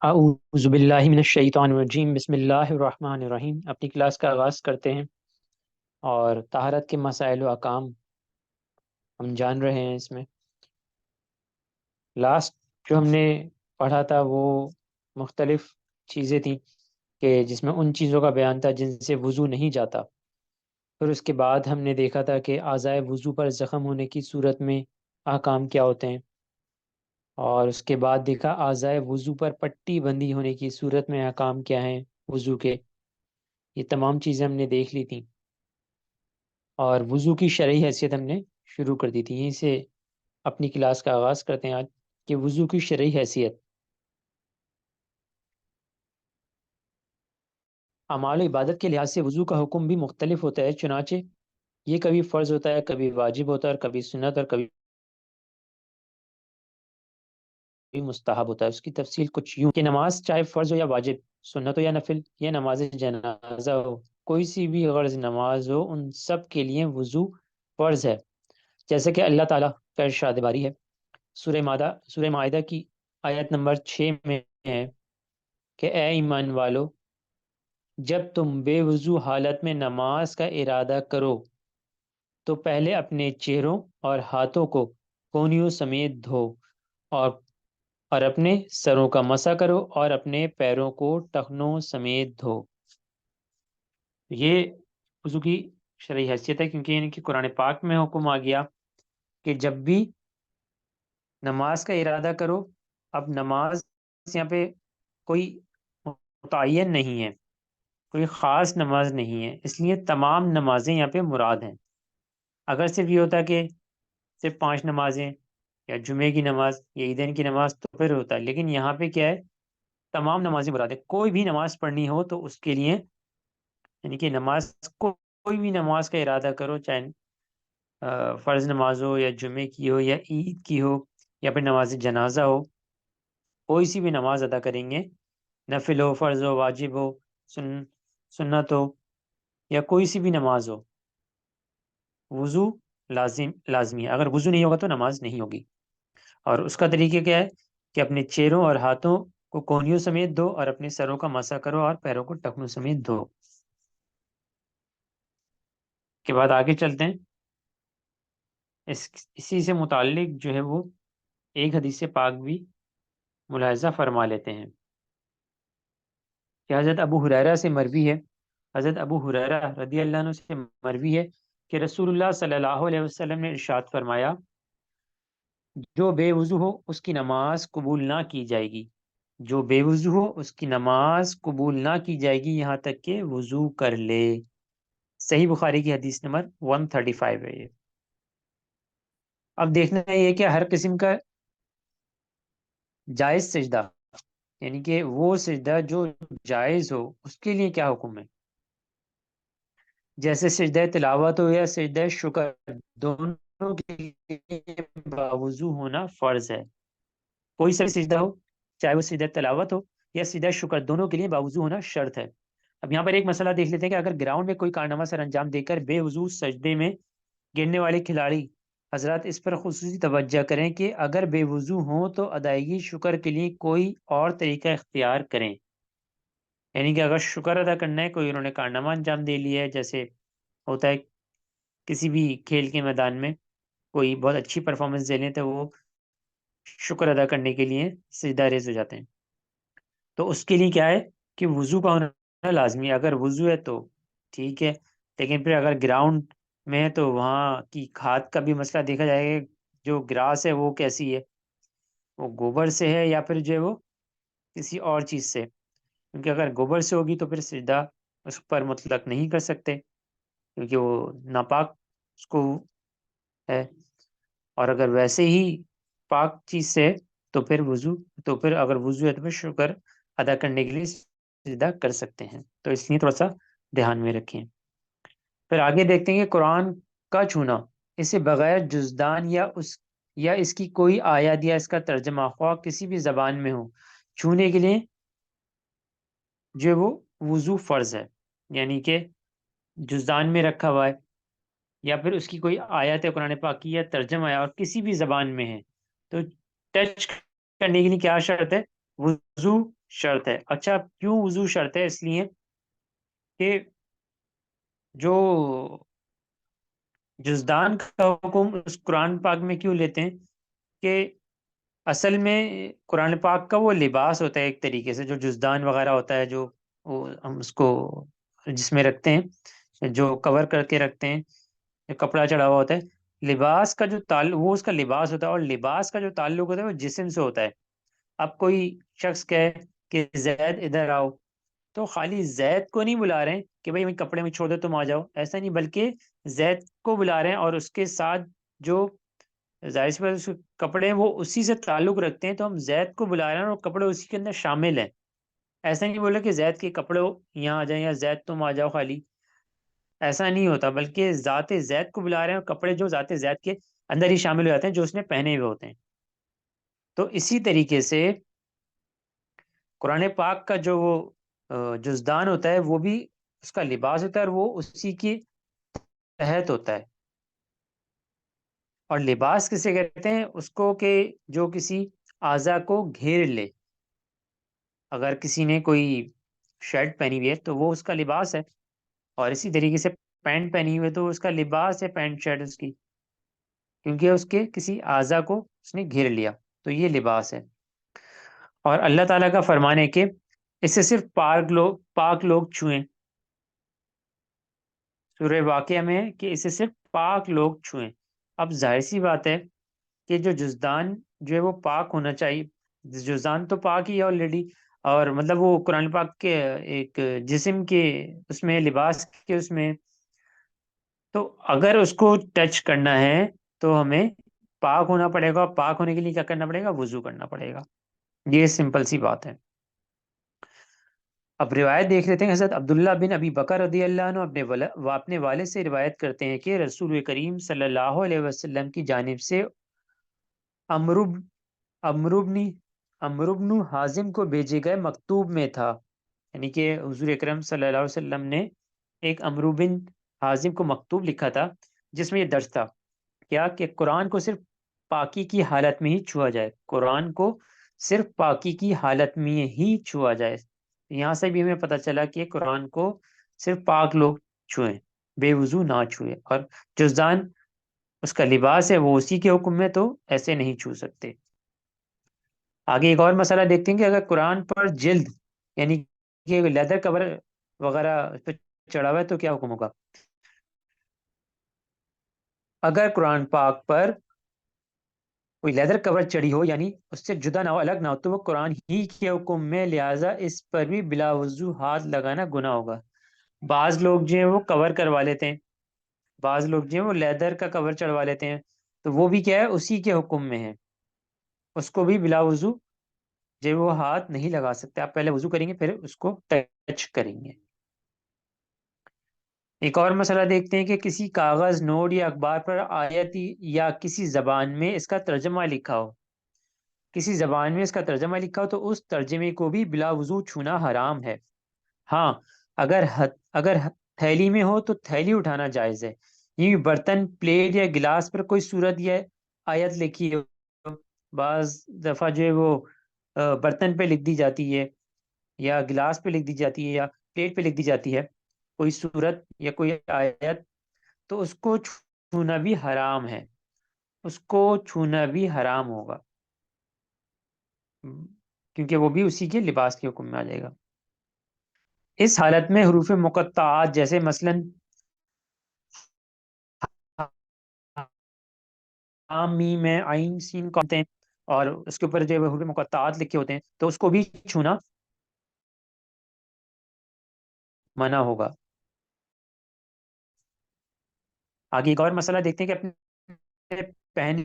اعوذ باللہ من الشیطان الرجیم، بسم اللہ الرحمن الرحیم۔ اپنی کلاس کا آغاز کرتے ہیں اور طہارت کے مسائل و احکام ہم جان رہے ہیں۔ اس میں لاسٹ جو ہم نے پڑھا تھا وہ مختلف چیزیں تھیں کہ جس میں ان چیزوں کا بیان تھا جن سے وضو نہیں جاتا۔ پھر اس کے بعد ہم نے دیکھا تھا کہ اعضائے وضو پر زخم ہونے کی صورت میں احکام کیا ہوتے ہیں، اور اس کے بعد دیکھا اعضائے وضو پر پٹی بندی ہونے کی صورت میں احکام کیا ہیں وضو کے۔ یہ تمام چیزیں ہم نے دیکھ لی تھیں، اور وضو کی شرعی حیثیت ہم نے شروع کر دی تھی۔ یہیں سے اپنی کلاس کا آغاز کرتے ہیں آج کہ وضو کی شرعی حیثیت۔ اعمال و عبادت کے لحاظ سے وضو کا حکم بھی مختلف ہوتا ہے، چنانچہ یہ کبھی فرض ہوتا ہے، کبھی واجب ہوتا ہے، اور کبھی سنت، اور کبھی مستحب ہوتا ہے۔ اس کی تفصیل کچھ یوں کہ نماز چاہے فرض ہو یا واجب، سنت ہو یا نفل، یا نماز جنازہ ہو، کوئی سی بھی غرض نماز ہو، ان سب کے لیے وضو فرض ہے۔ جیسے کہ اللہ تعالیٰ کا ارشاد باری ہے سورہ مائدہ کی آیت نمبر 6 میں ہے کہ اے ایمان والو، جب تم بے وضو حالت میں نماز کا ارادہ کرو تو پہلے اپنے چہروں اور ہاتھوں کو کونیوں سمیت دھو، اور اور اپنے سروں کا مسح کرو، اور اپنے پیروں کو ٹخنوں سمیت دھو۔ یہ وضو کی شرعی حیثیت ہے، کیونکہ یعنی کہ قرآن پاک میں حکم آ گیا کہ جب بھی نماز کا ارادہ کرو، اب نماز یہاں پہ کوئی متعین نہیں ہے، کوئی خاص نماز نہیں ہے، اس لیے تمام نمازیں یہاں پہ مراد ہیں۔ اگر صرف یہ ہوتا کہ صرف 5 نمازیں یا جمعے کی نماز یا عیدین کی نماز تو پھر ہوتا ہے، لیکن یہاں پہ کیا ہے، تمام نمازیں مراد ہے۔ کوئی بھی نماز پڑھنی ہو تو اس کے لیے یعنی کہ کوئی بھی نماز کا ارادہ کرو، چاہے فرض نماز ہو یا جمعے کی ہو یا عید کی ہو یا پھر نماز جنازہ ہو، کوئی سی بھی نماز ادا کریں گے، نفل ہو، فرض ہو، واجب ہو، سنت ہو، یا کوئی سی بھی نماز ہو، وضو لازمی ہے۔ اگر وضو نہیں ہوگا تو نماز نہیں ہوگی۔ اور اس کا طریقہ کیا ہے کہ اپنے چہروں اور ہاتھوں کو کونیوں سمیت دھو، اور اپنے سروں کا مسح کرو، اور پیروں کو ٹخنوں سمیت دھو۔ کے بعد آگے چلتے ہیں۔ اسی سے متعلق جو ہے وہ ایک حدیث پاک بھی ملاحظہ فرما لیتے ہیں کہ حضرت ابو ہریرہ سے مروی ہے، حضرت ابو ہریرہ رضی اللہ عنہ سے مروی ہے کہ رسول اللہ صلی اللہ علیہ وسلم نے ارشاد فرمایا، جو بے وضو ہو اس کی نماز قبول نہ کی جائے گی، جو بے وضو ہو اس کی نماز قبول نہ کی جائے گی یہاں تک کہ وضو کر لے۔ صحیح بخاری کی حدیث نمبر 135 ہے یہ۔ اب دیکھنا یہ کہ ہر قسم کا جائز سجدہ، یعنی کہ وہ سجدہ جو جائز ہو، اس کے لیے کیا حکم ہے۔ جیسے سجدہ تلاوت ہو یا سجدہ شکر، دونوں کے لیے باوضو ہونا فرض ہے۔ کوئی سا بھی سجدہ ہو، چاہے وہ سجدہ تلاوت ہو یا سجدہ شکر، دونوں کے لیے باوضو ہونا شرط ہے۔ اب یہاں پر ایک مسئلہ دیکھ لیتے ہیں کہ اگر گراؤنڈ میں کوئی کارنامہ سر انجام دے کر بے وضو سجدے میں گرنے والے کھلاڑی حضرات اس پر خصوصی توجہ کریں کہ اگر بے وضو ہوں تو ادائیگی شکر کے لیے کوئی اور طریقہ اختیار کریں۔ یعنی کہ اگر شکر ادا کرنا ہے، کوئی انہوں نے کارنامہ انجام دے لیا ہے، جیسے ہوتا ہے کسی بھی کھیل کے میدان میں کوئی بہت اچھی پرفارمنس دے لیں تو وہ شکر ادا کرنے کے لیے سجدہ ریز ہو جاتے ہیں، تو اس کے لیے کیا ہے کہ وضو کا ہونا لازمی ہے۔ اگر وضو ہے تو ٹھیک ہے، لیکن پھر اگر گراؤنڈ میں ہے تو وہاں کی کھاد کا بھی مسئلہ دیکھا جائے گا، جو گراس ہے وہ کیسی ہے، وہ گوبر سے ہے یا پھر جو ہے وہ کسی اور چیز سے، کیونکہ اگر گوبر سے ہوگی تو پھر سجدہ اس پر مطلق نہیں کر سکتے، کیونکہ وہ ناپاک اس کو ہے۔ اور اگر ویسے ہی پاک چیز سے تو پھر اگر وضو ہے تو پھر شکر ادا کرنے کے لیے سجدہ کر سکتے ہیں، تو اس لیے تھوڑا سا دھیان میں رکھیں۔ پھر آگے دیکھتے ہیں کہ قرآن کا چھونا، اسے بغیر جزدان یا اس کی کوئی آیت یا اس کا ترجمہ خواہ کسی بھی زبان میں ہو، چھونے کے لیے جو وہ وضو فرض ہے۔ یعنی کہ جزدان میں رکھا ہوا ہے یا پھر اس کی کوئی آیت ہے قرآن پاک کی یا ترجمہ ہے اور کسی بھی زبان میں ہے، تو ٹچ کرنے کے لیے کیا شرط ہے، وضو شرط ہے. اچھا کیوں وضو شرط ہے؟ اس لیے کہ جو جزدان کا حکم اس قرآن پاک میں کیوں لیتے ہیں کہ اصل میں قرآن پاک کا وہ لباس ہوتا ہے ایک طریقے سے، جو جزدان وغیرہ ہوتا ہے، جو وہ ہم اس کو جس میں رکھتے ہیں، جو کور کر کے رکھتے ہیں، جو کپڑا چڑھا ہوا ہوتا ہے، لباس کا جو تعلق وہ اس کا لباس ہوتا ہے، اور لباس کا جو تعلق ہوتا ہے وہ جسم سے ہوتا ہے. اب کوئی شخص کہے کہ زید ادھر آؤ، تو خالی زید کو نہیں بلا رہے ہیں کہ بھائی کپڑے میں چھوڑ دو تم آ جاؤ، ایسا نہیں، بلکہ زید کو بلا رہے ہیں اور اس کے ساتھ جو ظاہر سی بات ہے، اس کے کپڑے ہیں وہ اسی سے تعلق رکھتے ہیں، تو ہم زید کو بلا رہے ہیں اور کپڑے اسی کے اندر شامل ہیں. ایسا نہیں بولا کہ زید کے کپڑے یہاں آ جائیں یا زید تم آ جاؤ خالی، ایسا نہیں ہوتا، بلکہ ذات زید کو بلا رہے ہیں اور کپڑے جو ذات زید کے اندر ہی شامل ہو جاتے ہیں جو اس نے پہنے ہوئے ہوتے ہیں. تو اسی طریقے سے قرآن پاک کا جو وہ جزدان ہوتا ہے وہ بھی اس کا لباس ہوتا ہے اور وہ اسی کی تحت ہوتا ہے. اور لباس کسے کہتے ہیں؟ اس کو کہ جو کسی اعضا کو گھیر لے. اگر کسی نے کوئی شرٹ پہنی ہوئی ہے تو وہ اس کا لباس ہے، اور اسی طریقے سے پینٹ پہنی ہوئی ہے تو اس کا لباس ہے پینٹ شرٹ اس کی، کیونکہ اس کے کسی اعضا کو اس نے گھیر لیا، تو یہ لباس ہے. اور اللہ تعالیٰ کا فرمان ہے کہ اسے صرف پاک لوگ چھوئیں. سورہ واقعہ میں ہے کہ اسے صرف پاک لوگ چھوئیں. اب ظاہر سی بات ہے کہ جو جزدان جو ہے وہ پاک ہونا چاہیے. جزدان تو پاک ہی ہے آلریڈی، اور مطلب وہ قرآن پاک کے ایک جسم کے اس میں لباس کے اس میں، تو اگر اس کو ٹچ کرنا ہے تو ہمیں پاک ہونا پڑے گا. پاک ہونے کے لیے کیا کرنا پڑے گا؟ وضو کرنا پڑے گا. یہ سمپل سی بات ہے. اب روایت دیکھ لیتے ہیں. حضرت عبداللہ بن ابی بکر رضی اللہ عنہ اپنے والد سے روایت کرتے ہیں کہ رسول کریم صلی اللہ علیہ وسلم کی جانب سے امرب امربن امربن حازم کو بھیجے گئے مکتوب میں تھا، یعنی کہ حضور اکرم صلی اللہ علیہ وسلم نے ایک امرو بن حازم کو مکتوب لکھا تھا جس میں یہ درج تھا کیا کہ قرآن کو صرف پاکی کی حالت میں ہی چھوا جائے. قرآن کو صرف پاکی کی حالت میں ہی چھوا جائے. یہاں سے بھی ہمیں پتہ چلا کہ قرآن کو صرف پاک لوگ چھوئیں، بے وضو نہ چھوئیں. اور جزدان اس کا لباس ہے، وہ اسی کے حکم میں، تو ایسے نہیں چھو سکتے. آگے ایک اور مسئلہ دیکھتے ہیں کہ اگر قرآن پر جلد یعنی کہ لیدر کور وغیرہ اس پہ چڑھا ہوا ہے تو کیا حکم ہوگا؟ اگر قرآن پاک پر کوئی لیدر کور چڑھی ہو، یعنی اس سے جدا نہ ہو، الگ نہ ہو، تو وہ قرآن ہی کے حکم میں، لہٰذا اس پر بھی بلا وضو ہاتھ لگانا گناہ ہوگا. بعض لوگ جو ہیں وہ کور کروا لیتے ہیں، بعض لوگ جو ہیں وہ لیدر کا کور چڑھوا لیتے ہیں، تو وہ بھی کیا ہے؟ اسی کے حکم میں ہے. اس کو بھی بلا وضو جو وہ ہاتھ نہیں لگا سکتے. آپ پہلے وضو کریں گے پھر اس کو ٹچ کریں گے. ایک اور مسئلہ دیکھتے ہیں کہ کسی کاغذ، نوٹ یا اخبار پر آیت یا کسی زبان میں اس کا ترجمہ لکھا ہو، کسی زبان میں اس کا ترجمہ لکھا ہو تو اس ترجمے کو بھی بلا وضو چھونا حرام ہے. ہاں اگر تھیلی میں ہو تو تھیلی اٹھانا جائز ہے. یہ برتن، پلیٹ یا گلاس پر کوئی صورت یا آیت لکھی ہو، بعض دفعہ جو ہے وہ برتن پہ لکھ دی جاتی ہے یا گلاس پہ لکھ دی جاتی ہے یا پلیٹ پہ لکھ دی جاتی ہے کوئی صورت یا کوئی آیت، تو اس کو چھونا بھی حرام ہے، اس کو چھونا بھی حرام ہوگا، کیونکہ وہ بھی اسی کے لباس کے حکم میں آ جائے گا. اس حالت میں حروف مقطعات جیسے مثلا حام میم عین سین کو ہوتے ہیں اور اس کے اوپر جو حروف مقطعات لکھے ہوتے ہیں تو اس کو بھی چھونا منع ہوگا. آگے ایک اور مسئلہ دیکھتے ہیں کہ اپنے پہنے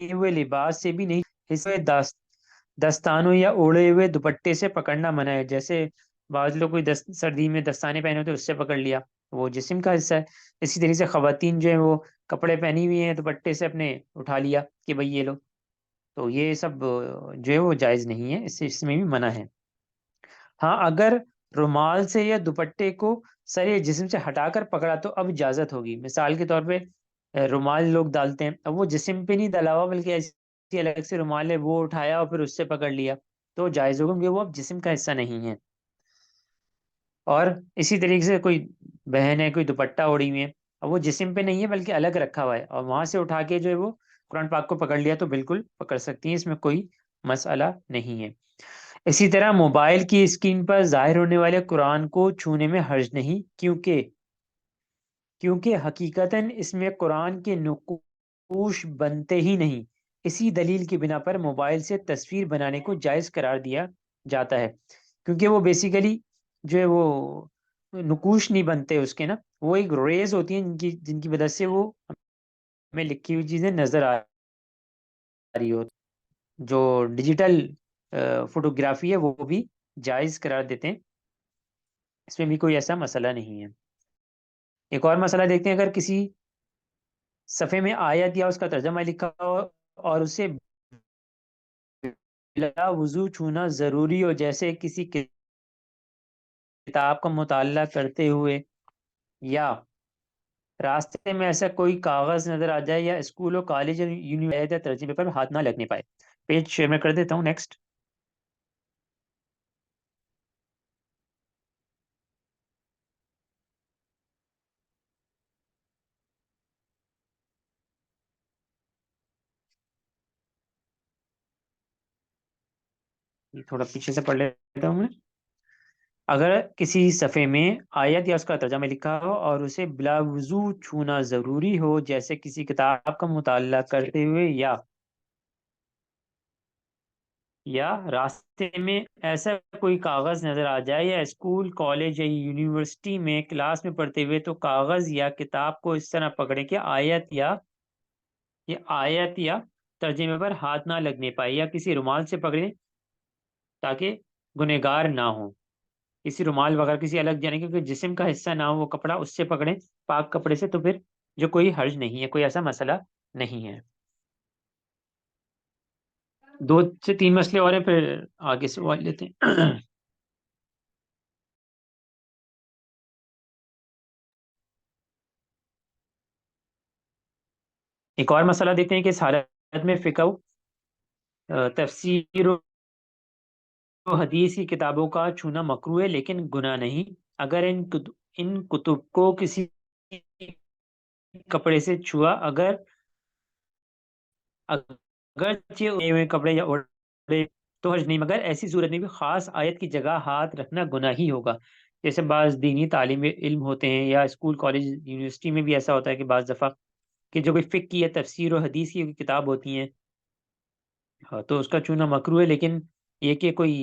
ہوئے لباس سے بھی نہیں، حصے دستانوں یا اوڑے ہوئے دوپٹے سے پکڑنا منع ہے. جیسے بعض لوگ کوئی سردی میں دستانے پہنے ہوتے اس سے پکڑ لیا، وہ جسم کا حصہ ہے. اسی طریقے سے خواتین جو ہیں وہ کپڑے پہنی ہوئی ہیں دوپٹے سے اپنے اٹھا لیا کہ بھئی یہ لو، تو یہ سب جو ہے وہ جائز نہیں ہے، اس میں بھی منع ہے. ہاں اگر رومال سے یا دوپٹے کو سر جسم سے ہٹا کر پکڑا تو اب اجازت ہوگی. مثال کے طور پہ رومال لوگ ڈالتے ہیں، اب وہ جسم پہ نہیں ڈالا ہوا بلکہ ایسی الگ سے رومال ہے وہ اٹھایا اور پھر اس سے پکڑ لیا تو جائز ہوگا، کیونکہ وہ اب جسم کا حصہ نہیں ہے. اور اسی طریقے سے کوئی بہن ہے، کوئی دوپٹہ اوڑھی ہوئی ہے، اور وہ جسم پہ نہیں ہے بلکہ الگ رکھا ہوا ہے، اور وہاں سے اٹھا کے جو ہے وہ قرآن پاک کو پکڑ لیا تو بالکل پکڑ سکتی ہیں، اس میں کوئی مسئلہ نہیں ہے. اسی طرح موبائل کی اسکرین پر ظاہر ہونے والے قرآن کو چھونے میں حرج نہیں، کیونکہ حقیقتاً اس میں قرآن کے نقوش بنتے ہی نہیں. اسی دلیل کی بنا پر موبائل سے تصویر بنانے کو جائز قرار دیا جاتا ہے، کیونکہ وہ بیسیکلی جو ہے وہ نقوش نہیں بنتے اس کے نا، وہ ایک ریز ہوتی ہیں جن کی وجہ سے وہ ہمیں لکھی ہوئی چیزیں نظر آ رہی ہو. جو ڈیجیٹل فوٹوگرافی ہے وہ بھی جائز قرار دیتے ہیں، اس میں بھی کوئی ایسا مسئلہ نہیں ہے. ایک اور مسئلہ دیکھتے ہیں، اگر کسی صفحے میں آیت یا اس کا ترجمہ لکھا ہو اور اسے بلا وضو چھونا ضروری ہو، جیسے کسی کتاب کا مطالعہ کرتے ہوئے، یا راستے میں ایسا کوئی کاغذ نظر آ جائے، یا اسکول و کالج اور یونیورسٹی یا ترجمے پر ہاتھ نہ لگنے پائے. پیج شیئر میں کر دیتا ہوں. نیکسٹ. تھوڑا پیچھے سے پڑھ لیتا ہوں میں. اگر کسی صفحے میں آیت یا اس کا ترجمہ لکھا ہو اور اسے بلا وضو چھونا ضروری ہو، جیسے کسی کتاب کا مطالعہ کرتے ہوئے، یا راستے میں ایسا کوئی کاغذ نظر آ جائے، یا اسکول کالج یا یونیورسٹی میں کلاس میں پڑھتے ہوئے، تو کاغذ یا کتاب کو اس طرح پکڑے کہ آیت یا ترجمے پر ہاتھ نہ لگنے پائے، یا کسی رومال سے پکڑیں تاکہ گنہگار نہ ہو. کسی رومال وغیرہ کسی الگ جانے کیونکہ جسم کا حصہ نہ ہو وہ کپڑا، اس سے پکڑیں پاک کپڑے سے، تو پھر جو کوئی حرج نہیں ہے، کوئی ایسا مسئلہ نہیں ہے. 2 سے 3 مسئلے اور ہیں، پھر آگے سوال لیتے ہیں. ایک اور مسئلہ دیکھتے ہیں کہ اس حالت میں فقہ تفسیر و حدیث کی کتابوں کا چھونا مکروہ ہے لیکن گناہ نہیں، اگر ان کتب کو کسی کپڑے سے چھوا، اگرچہ اڑے ہوئے کپڑے یا اڑے تو حرج نہیں، مگر ایسی صورت میں بھی خاص آیت کی جگہ ہاتھ رکھنا گناہ ہی ہوگا. جیسے بعض دینی تعلیم علم ہوتے ہیں، یا اسکول کالج یونیورسٹی میں بھی ایسا ہوتا ہے کہ بعض دفعہ کہ جو کوئی فقہ کی یا تفسیر و حدیث کی کتاب ہوتی ہیں، ہاں، تو اس کا چونا مکروہ ہے، لیکن یہ کہ کوئی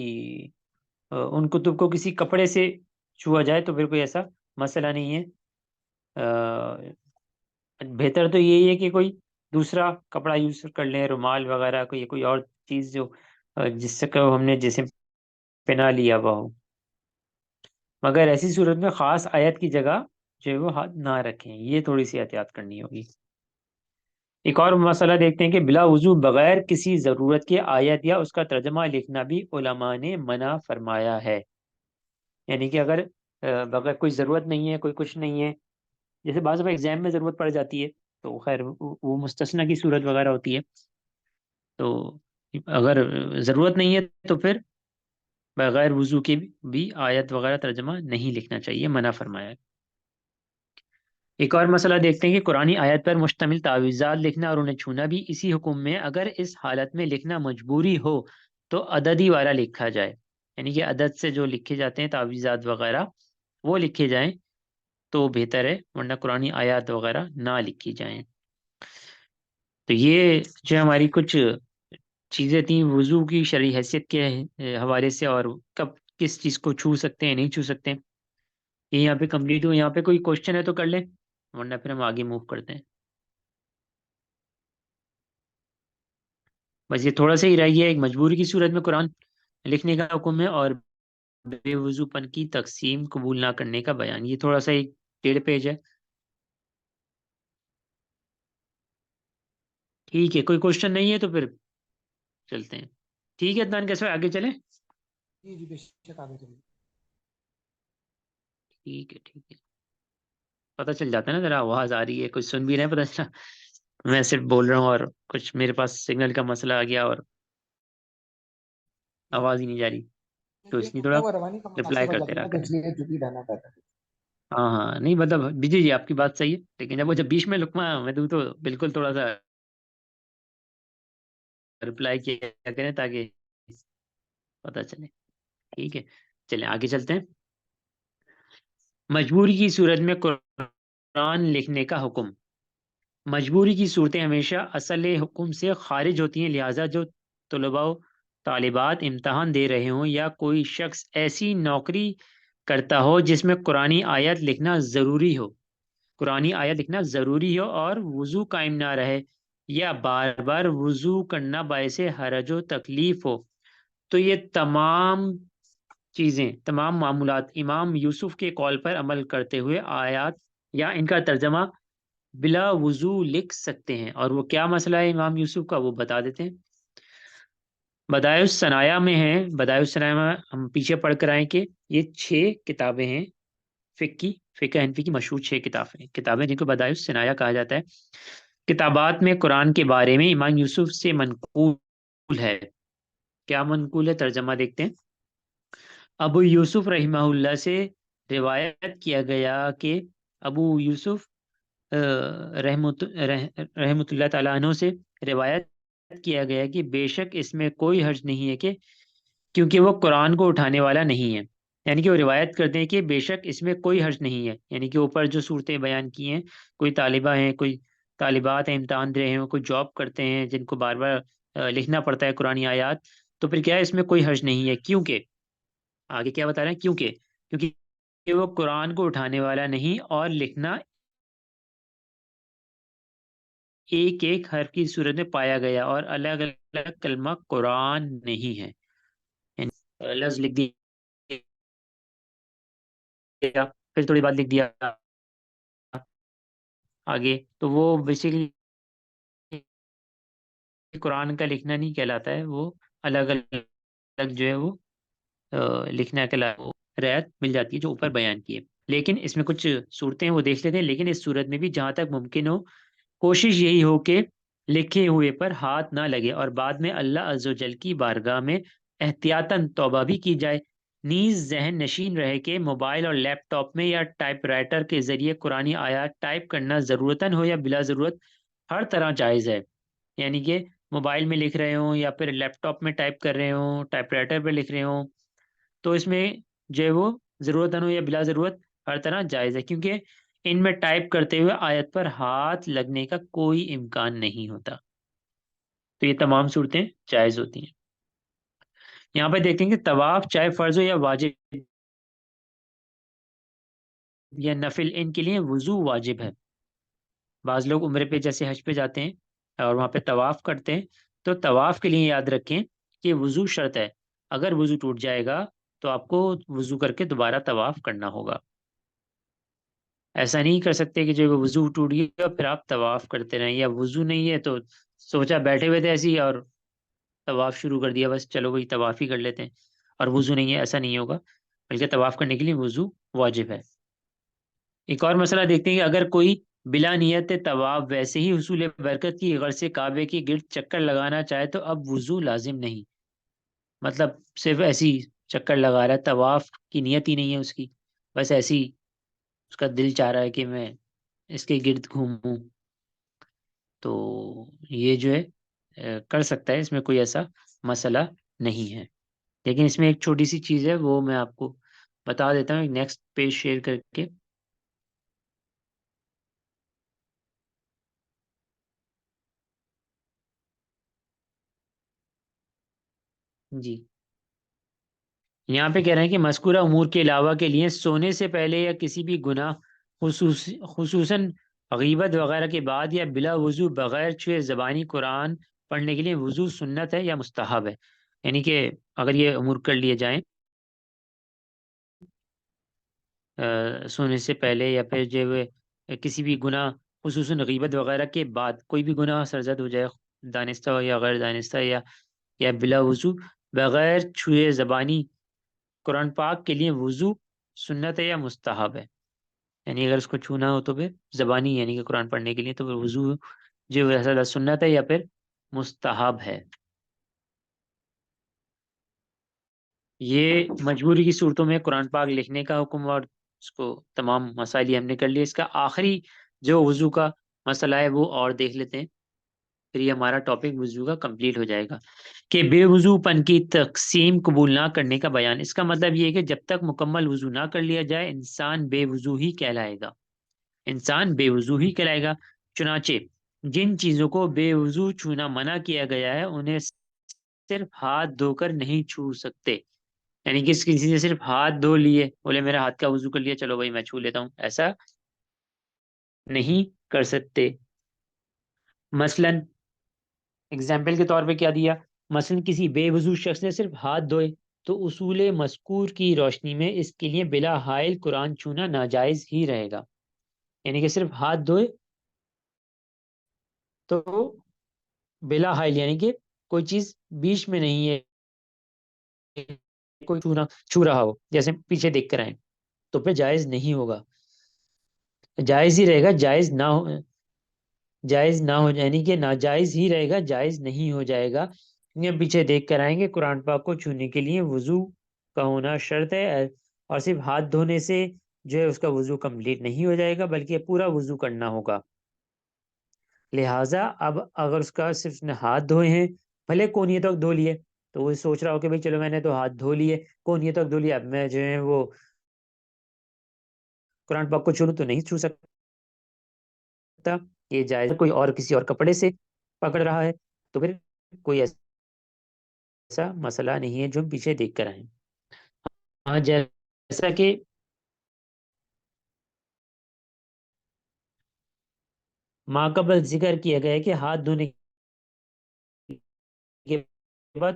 ان کتب کو کسی کپڑے سے چھوا جائے تو پھر کوئی ایسا مسئلہ نہیں ہے. بہتر تو یہی ہے کہ کوئی دوسرا کپڑا یوز کر لیں، رومال وغیرہ، کوئی اور چیز جو جس سے کہ ہم نے جسم پہنا لیا ہوا ہو، مگر ایسی صورت میں خاص آیت کی جگہ جو ہے وہ ہاتھ نہ رکھیں، یہ تھوڑی سی احتیاط کرنی ہوگی. ایک اور مسئلہ دیکھتے ہیں کہ بلا وضو بغیر کسی ضرورت کے آیت یا اس کا ترجمہ لکھنا بھی علماء نے منع فرمایا ہے. یعنی کہ اگر بغیر کوئی ضرورت نہیں ہے، کوئی کچھ نہیں ہے، جیسے بعض دفعہ ایگزام میں ضرورت پڑ جاتی ہے تو خیر وہ مستثنی کی صورت وغیرہ ہوتی ہے، تو اگر ضرورت نہیں ہے تو پھر بغیر وضو کے بھی آیت وغیرہ ترجمہ نہیں لکھنا چاہیے، منع فرمایا ہے. ایک اور مسئلہ دیکھتے ہیں کہ قرآنی آیت پر مشتمل تعویذات لکھنا اور انہیں چھونا بھی اسی حکم میں، اگر اس حالت میں لکھنا مجبوری ہو تو عددی والا لکھا جائے، یعنی کہ عدد سے جو لکھے جاتے ہیں تعویذات وغیرہ وہ لکھے جائیں تو بہتر ہے، ورنہ قرآنی آیات وغیرہ نہ لکھی جائیں. تو یہ جو ہماری کچھ چیزیں تھیں وضو کی شرعی حیثیت کے حوالے سے، اور کب کس چیز کو چھو سکتے ہیں نہیں چھو سکتے، یہ یہاں پہ کمپلیٹ ہو. یہاں پہ کوئی کوشچن ہے تو کر لیں، ورنہ پھر ہم آگے موو کرتے ہیں. بس یہ تھوڑا سا ہی رہ گیا، ایک مجبوری کی صورت میں قرآن لکھنے کا حکم ہے، اور بے وضو پن کی تقسیم قبول نہ کرنے کا بیان. یہ تھوڑا سا ایک 1.5 پیج ہے. ٹھیک ہے، کوئی کوشچن نہیں ہے تو پھر چلتے ہیں. ٹھیک ہے عدنان، کیسے آگے چلیں؟ جی جی بے شک آگے چلیے. ٹھیک ہے ٹھیک ہے، پتہ چل جاتا ہے نا، ذرا آواز آ رہی ہے، کچھ سن بھی رہے ہیں، پتہ چلا. میں صرف بول رہا ہوں اور کچھ میرے پاس سگنل کا مسئلہ آ گیا اور آواز ہی نہیں جا رہی، تو یہ اس لیے کرتا تھوڑا ہوا روانی کا رپلائی مناسب ہو کرتے جاتی رہا ہے تو کریں۔ اس لیے چپ ہی رہنا پڑتا ہے۔ ہاں ہاں، نہیں مطلب جی جی آپ کی بات صحیح ہے، لیکن جب وہ جب بیچ میں لقمہ میں دوں تو بالکل تھوڑا سا رپلائی کیا کریں تاکہ پتہ چلے۔ ٹھیک ہے، چلیں آگے چلتے ہیں۔ مجبوری کی صورت میں قرآن لکھنے کا حکم۔ مجبوری کی صورتیں ہمیشہ اصل حکم سے خارج ہوتی ہیں، لہٰذا جو طلباء و طالبات امتحان دے رہے ہوں یا کوئی شخص ایسی نوکری کرتا ہو جس میں قرآنی آیت لکھنا ضروری ہو، قرآنی آیت لکھنا ضروری ہو اور وضو قائم نہ رہے یا بار بار وضو کرنا باعث حرج و تکلیف ہو، تو یہ تمام چیزیں، تمام معمولات امام یوسف کے قول پر عمل کرتے ہوئے آیات یا ان کا ترجمہ بلا وضو لکھ سکتے ہیں۔ اور وہ کیا مسئلہ ہے امام یوسف کا، وہ بتا دیتے ہیں۔ بدائع الصنایع میں ہیں، بدائع الصنایع میں ہم پیچھے پڑھ کر آئیں کہ یہ 6 کتابیں ہیں فقہ حنفی کی مشہور 6 کتابیں جن کو بدائع الصنایع کہا جاتا ہے۔ کتابات میں قرآن کے بارے میں امام یوسف سے منقول ہے۔ کیا منقول ہے، ترجمہ دیکھتے ہیں۔ ابو یوسف رحمہ اللہ سے روایت کیا گیا کہ ابو یوسف رحمۃ اللہ تعالیٰ عنہ سے روایت کیا گیا کہ بے شک اس میں کوئی حرج نہیں ہے کہ کیونکہ وہ قرآن کو اٹھانے والا نہیں ہے، یعنی کہ وہ روایت کرتے ہیں کہ بے شک اس میں کوئی حرج نہیں ہے، یعنی کہ اوپر جو صورتیں بیان کی ہیں، کوئی طالبہ ہیں، کوئی طالبات ہیں امتحان دے رہے ہیں، کوئی جاب کرتے ہیں جن کو بار بار لکھنا پڑتا ہے قرآنی آیات، تو پھر کیا ہے اس میں کوئی حرج نہیں ہے، کیونکہ آگے کیا بتا رہے ہیں، کیونکہ وہ قرآن کو اٹھانے والا نہیں اور لکھنا ایک ایک حرف کی صورت میں پایا گیا اور الگ الگ کلمہ قرآن نہیں ہے، یعنی لفظ لکھ دیا پھر تھوڑی بات لکھ دیا آگے، تو وہ بیسیکلی قرآن کا لکھنا نہیں کہلاتا ہے، وہ الگ الگ جو ہے وہ لکھنا کہلاتا ہے، رعایت مل جاتی ہے جو اوپر بیان کی ہے۔ لیکن اس میں کچھ صورتیں وہ دیکھ لیتے ہیں، لیکن اس صورت میں بھی جہاں تک ممکن ہو کوشش یہی ہو کہ لکھے ہوئے پر ہاتھ نہ لگے اور بعد میں اللہ عز و جل کی بارگاہ میں احتیاطاً توبہ بھی کی جائے۔ نیز ذہن نشین رہے کہ موبائل اور لیپ ٹاپ میں یا ٹائپ رائٹر کے ذریعے قرآنی آیات ٹائپ کرنا ضرورتاً ہو یا بلا ضرورت ہر طرح جائز ہے، یعنی کہ موبائل میں لکھ رہے ہوں یا پھر لیپ ٹاپ میں ٹائپ کر رہے ہوں، ٹائپ رائٹر پہ لکھ رہے ہوں، تو اس میں جو ہے وہ ضرورتاً ہو یا بلا ضرورت ہر طرح جائز ہے، کیونکہ ان میں ٹائپ کرتے ہوئے آیت پر ہاتھ لگنے کا کوئی امکان نہیں ہوتا، تو یہ تمام صورتیں جائز ہوتی ہیں۔ یہاں پہ دیکھیں کہ طواف چاہے فرض ہو یا واجب یا نفل، ان کے لیے وضو واجب ہے۔ بعض لوگ عمرے پہ جیسے حج پہ جاتے ہیں اور وہاں پہ طواف کرتے ہیں، تو طواف کے لیے یاد رکھیں کہ وضو شرط ہے، اگر وضو ٹوٹ جائے گا تو آپ کو وضو کر کے دوبارہ طواف کرنا ہوگا، ایسا نہیں کر سکتے کہ جو وضو ٹوٹ گیا پھر آپ طواف کرتے رہیں، یا وضو نہیں ہے تو سوچا بیٹھے ہوئے تھے ایسے ہی اور طواف شروع کر دیا، بس چلو وہی طواف ہی کر لیتے ہیں، اور وضو نہیں ہے، ایسا نہیں ہوگا، بلکہ طواف کرنے کے لیے وضو واجب ہے۔ ایک اور مسئلہ دیکھتے ہیں کہ اگر کوئی بلا نیت طواف ویسے ہی حصول برکت کی غرض سے کعبے کے گرد چکر لگانا چاہے تو اب وضو لازم نہیں، مطلب صرف ایسی چکر لگا رہا ہے، طواف کی نیت ہی نہیں ہے اس کی، بس ایسی اس کا دل چاہ رہا ہے کہ میں اس کے گرد گھوموں، تو یہ جو ہے کر سکتا ہے، اس میں کوئی ایسا مسئلہ نہیں ہے۔ لیکن اس میں ایک چھوٹی سی چیز ہے، وہ میں آپ کو بتا دیتا ہوں ایک نیکسٹ پیج شیئر کر کے۔ جی یہاں پہ کہہ رہے ہیں کہ مذکورہ امور کے علاوہ کے لیے سونے سے پہلے یا کسی بھی گناہ خصوصاً غیبت وغیرہ کے بعد یا بلا وضو بغیر چھوئے زبانی قرآن پڑھنے کے لیے وضو سنت ہے یا مستحب ہے، یعنی کہ اگر یہ امور کر لیے جائیں سونے سے پہلے یا پھر جو کسی بھی گناہ خصوصاً غیبت وغیرہ کے بعد کوئی بھی گناہ سرزد ہو جائے، دانستہ ہو یا غیر دانستہ، یا بلا وضو بغیر چھوئے زبانی قرآن پاک کے لیے وضو سنت ہے یا مستحب ہے، یعنی اگر اس کو چھونا ہو تو پھر زبانی یعنی کہ قرآن پڑھنے کے لیے تو پھر وضو جو ویسا سنت ہے یا پھر مستحب ہے. یہ مجبوری کی صورتوں میں قرآن پاک لکھنے کا حکم اور اس کو تمام مسائل ہم نے کر لیے. اس کا آخری جو وضو کا مسئلہ ہے وہ اور دیکھ لیتے ہیں، پھر یہ ہمارا ٹاپک وضو کا کمپلیٹ ہو جائے گا. کہ بے وضو پن کی تقسیم قبول نہ کرنے کا بیان. اس کا مطلب یہ ہے کہ جب تک مکمل وضو نہ کر لیا جائے انسان بے وضو ہی کہلائے گا، انسان بے وضو ہی کہلائے گا. چنانچہ جن چیزوں کو بے وضو چھونا منع کیا گیا ہے انہیں صرف ہاتھ دھو کر نہیں چھو سکتے. یعنی کہ کسی سے صرف ہاتھ دھو لیے، بولے میرا ہاتھ کا وضو کر لیا چلو بھائی میں چھو لیتا ہوں، ایسا نہیں کر سکتے. مثلا اگزامپل کے طور پہ کیا دیا، مثلا کسی بے وضو شخص نے صرف ہاتھ دھوئے تو اصول مذکور کی روشنی میں اس کے لیے بلا حائل قرآن چھونا ناجائز ہی رہے گا. یعنی کہ صرف ہاتھ دھوئے تو بلا حائل یعنی کہ کوئی چیز بیچ میں نہیں ہے، کوئی چھو رہا ہو جیسے پیچھے دیکھ کر آئے تو پھر جائز نہیں ہوگا، جائز ہی رہے گا، جائز نہ ہو یعنی کہ ناجائز ہی رہے گا، جائز نہیں ہو جائے گا. یہ پیچھے دیکھ کر آئیں گے. قرآن پاک کو چھونے کے لیے وضو کا ہونا شرط ہے، اور صرف ہاتھ دھونے سے جو ہے اس کا وضو کمپلیٹ نہیں ہو جائے گا بلکہ پورا وضو کرنا ہوگا. لہٰذا اب اگر اس کا صرف نے ہاتھ دھوئے ہیں، بھلے کونیے تک دھو لیے، تو وہ سوچ رہا ہو کہ بھائی چلو میں نے تو ہاتھ دھو لیے، کونیے تک دھو لیا، اب میں جو ہے وہ قرآن پاک کو چھو لوں تو نہیں چھو سکتا. یہ جائز. کوئی اور کسی اور کپڑے سے پکڑ رہا ہے تو پھر کوئی ایسا مسئلہ نہیں ہے جو ہم پیچھے دیکھ کر آئیں. ہاں جیسا کہ ماں قبل ذکر کیا گیا ہے کہ ہاتھ دھونے کے بعد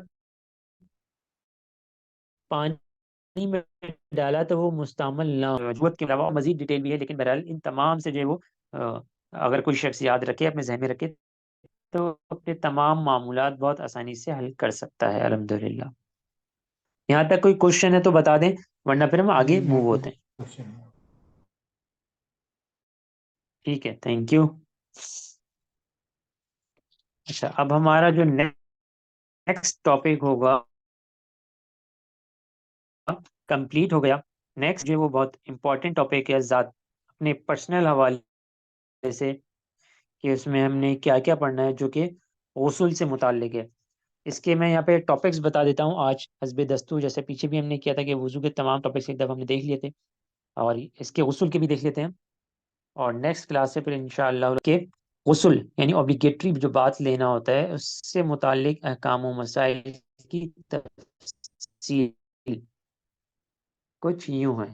پانی میں ڈالا تو وہ مستعمل نہ ہو. ضرورت کے علاوہ مزید ڈیٹیل بھی ہے لیکن بہرحال ان تمام سے جو ہے وہ اگر کوئی شخص یاد رکھے، اپنے ذہن میں رکھے، تو اپنے تمام معمولات بہت آسانی سے حل کر سکتا ہے. الحمدللہ. یہاں تک کوئی کوشچن ہے تو بتا دیں ورنہ پھر ہم آگے موو ہوتے ہیں. ٹھیک ہے، تھینک یو. اچھا اب ہمارا جو نیکسٹ ٹاپک ہوگا کمپلیٹ ہو گیا. نیکسٹ جو وہ بہت امپورٹنٹ ٹاپک ہے ذات اپنے پرسنل حوالے سے، کہ اس میں ہم نے کیا کیا پڑھنا ہے جو کہ غسل سے متعلق ہے. اس کے میں یہاں پہ ٹاپکس بتا دیتا ہوں آج حسب دستور. جیسے پیچھے بھی ہم نے کیا تھا کہ وضو کے تمام ٹاپکس ایک دفعہ ہم نے دیکھ لیے تھے، اور اس کے غسل کے بھی دیکھ لیتے ہیں. اور نیکسٹ کلاس سے پھر انشاءاللہ کہ غسل یعنی اوبلیگیٹری جو بات لینا ہوتا ہے اس سے متعلق احکام و مسائل کی تفصیل کچھ یوں ہے.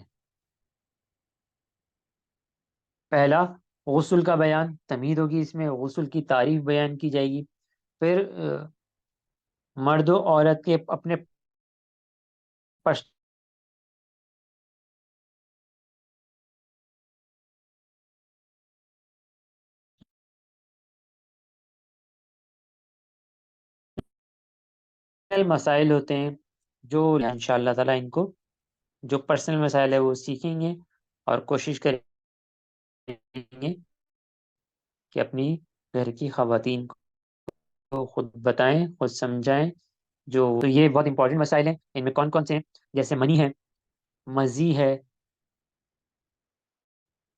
پہلا غسل کا بیان، تمہید ہوگی اس میں، غسل کی تعریف بیان کی جائے گی. پھر مرد و عورت کے اپنے پرسنل مسائل ہوتے ہیں جو انشاءاللہ تعالیٰ ان کو جو پرسنل مسائل ہے وہ سیکھیں گے اور کوشش کریں گے کہ اپنی گھر کی خواتین کو خود بتائیں، خود سمجھائیں. تو یہ بہت امپورٹنٹ مسائل ہیں. ان میں کون کون سے ہیں؟ جیسے منی ہے، مزی ہے،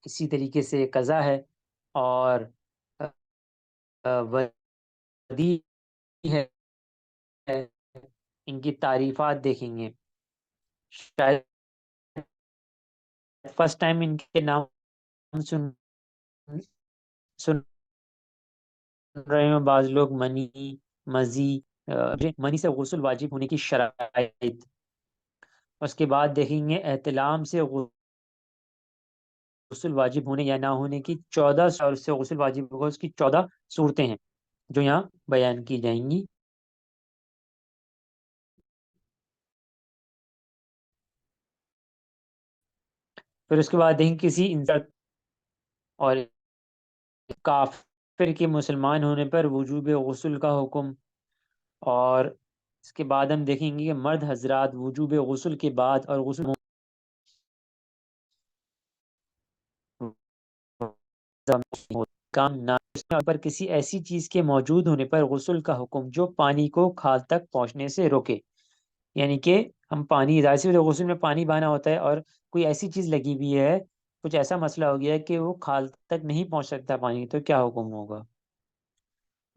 اسی طریقے سے قضا ہے، اور ودی ہے. ان کی تعریفات دیکھیں گے. شاید فرسٹ ٹائم ان کے نام سن سن رہے ہوں بعض لوگ. منی، مزی، منی سے غسل واجب ہونے کی شرائط. اس کے بعد دیکھیں گے احتلام سے غسل واجب ہونے یا نہ ہونے کی 14 سے غسل واجب ہوگا اس کی 14 صورتیں ہیں جو یہاں بیان کی جائیں گی. پھر اس کے بعد دیکھیں کسی انسان اور کافر کے مسلمان ہونے پر وجوب غسل کا حکم. اور اس کے بعد ہم دیکھیں گے کہ مرد حضرات وجوب غسل کے بعد اور غسل کام نہ پر کسی ایسی چیز کے موجود ہونے پر غسل کا حکم جو پانی کو کھال تک پہنچنے سے روکے. یعنی کہ ہم پانی ظاہر سی غسل میں پانی بہانا ہوتا ہے اور کوئی ایسی چیز لگی ہوئی ہے, کچھ ایسا مسئلہ ہو گیا ہے کہ وہ کھال تک نہیں پہنچ سکتا پانی, تو کیا حکم ہوگا.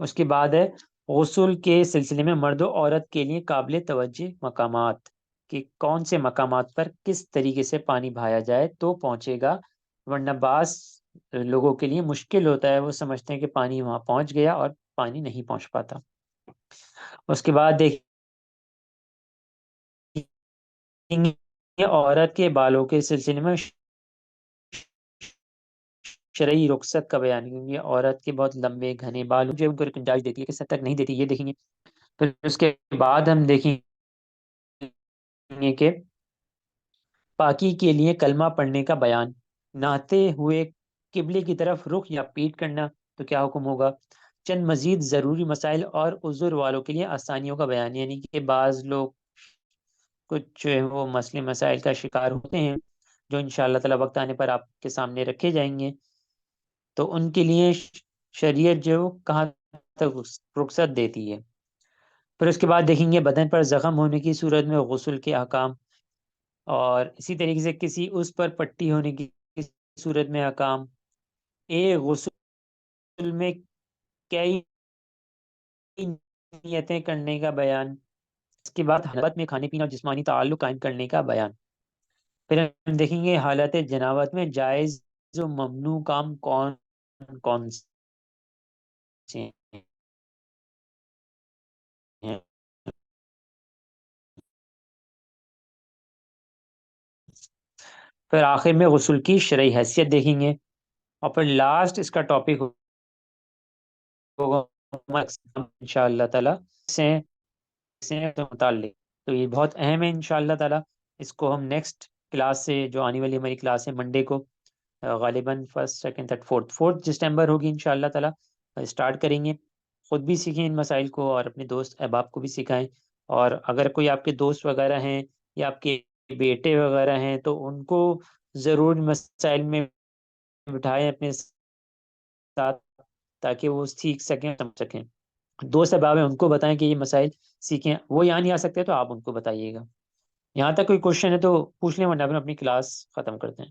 اس کے بعد ہے غسل کے سلسلے میں مرد و عورت کے لیے قابل توجہ مقامات, کہ کون سے مقامات پر کس طریقے سے پانی بہایا جائے تو پہنچے گا, ورنہ بعض لوگوں کے لیے مشکل ہوتا ہے, وہ سمجھتے ہیں کہ پانی وہاں پہنچ گیا اور پانی نہیں پہنچ پاتا. اس کے بعد دیکھیں گے عورت کے بالوں کے سلسلے میں شرعی رخصت کا بیان, کیونکہ عورت کے بہت لمبے گھنے بال جو ان کو گنجائش دیتی ہے کہ سر تک نہیں دیتی, یہ دیکھیں گے. پھر اس کے بعد ہم دیکھیں گے کہ پاکی کے لیے کلمہ پڑھنے کا بیان, نہاتے ہوئے قبلے کی طرف رخ یا پیٹ کرنا تو کیا حکم ہوگا. چند مزید ضروری مسائل اور عذر والوں کے لیے آسانیوں کا بیان, یعنی کہ بعض لوگ کچھ جو ہے وہ مسئلے مسائل کا شکار ہوتے ہیں جو انشاءاللہ تعالی وقت آنے پر آپ کے سامنے رکھے جائیں گے, تو ان کے لیے شریعت جو کہاں تک رخصت دیتی ہے. پھر اس کے بعد دیکھیں گے بدن پر زخم ہونے کی صورت میں غسل کے احکام, اور اسی طریقے سے کسی اس پر پٹی ہونے کی صورت میں احکام. ایک غسل میں کئی نیتیں کرنے کا بیان. اس کے بعد حالت میں کھانے پینے اور جسمانی تعلق قائم کرنے کا بیان. پھر ہم دیکھیں گے حالت جنابت میں جائز و ممنوع کام کون کون سے ہیں. پھر آخر میں غسل کی شرعی حیثیت دیکھیں گے, اور پھر لاسٹ اس کا ٹاپک ہوگا انشاءاللہ تعالی سے متعلق. تو یہ بہت اہم ہے انشاءاللہ تعالی, اس کو ہم نیکسٹ کلاس سے جو آنے والی ہماری کلاس ہے منڈے کو غالباً 1st 2nd 3rd 4th دسمبر ہوگی انشاءاللہ تعالی, اسٹارٹ کریں گے. خود بھی سیکھیں ان مسائل کو اور اپنے دوست احباب کو بھی سکھائیں, اور اگر کوئی آپ کے دوست وغیرہ ہیں یا آپ کے بیٹے وغیرہ ہیں تو ان کو ضرور مسائل میں بٹھائیں اپنے ساتھ, تاکہ وہ سیکھ سکیں سمجھ سکیں. دوست احباب ہیں ان کو بتائیں کہ یہ مسائل سیکھیں, وہ یہاں نہیں آ سکتے تو آپ ان کو بتائیے گا. یہاں تک کوئی کوشچن ہے تو پوچھ لیں, ورنہ ہم اپنی کلاس ختم کرتے ہیں.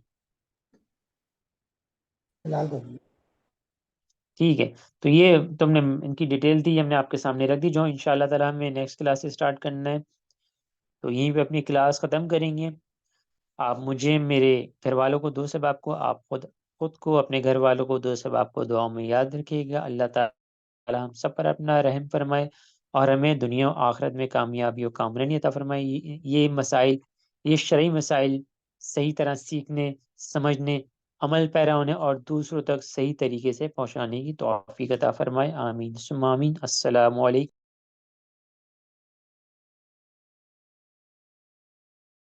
فی الحال تو ٹھیک ہے, تو یہ تم نے ان کی ڈیٹیل تھی, ہم نے آپ کے سامنے رکھ دی, جو انشاءاللہ تعالی ہمیں نیکسٹ کلاس سے اسٹارٹ کرنا ہے. تو یہیں پہ اپنی کلاس ختم کریں گے. آپ مجھے, میرے گھر والوں کو, دوست احباب کو, آپ خود کو, اپنے گھر والوں کو, دوست احباب کو دعاؤں میں یاد رکھیے گا. اللہ تعالی ہم سب پر اپنا رحم فرمائے اور ہمیں دنیا و آخرت میں کامیابی و کامرانی عطا فرمائے. یہ مسائل, یہ شرعی مسائل صحیح طرح سیکھنے, سمجھنے, عمل پیرا ہونے اور دوسروں تک صحیح طریقے سے پہنچانے کی توفیق عطا فرمائے. آمین ثم آمین. السلام علیکم.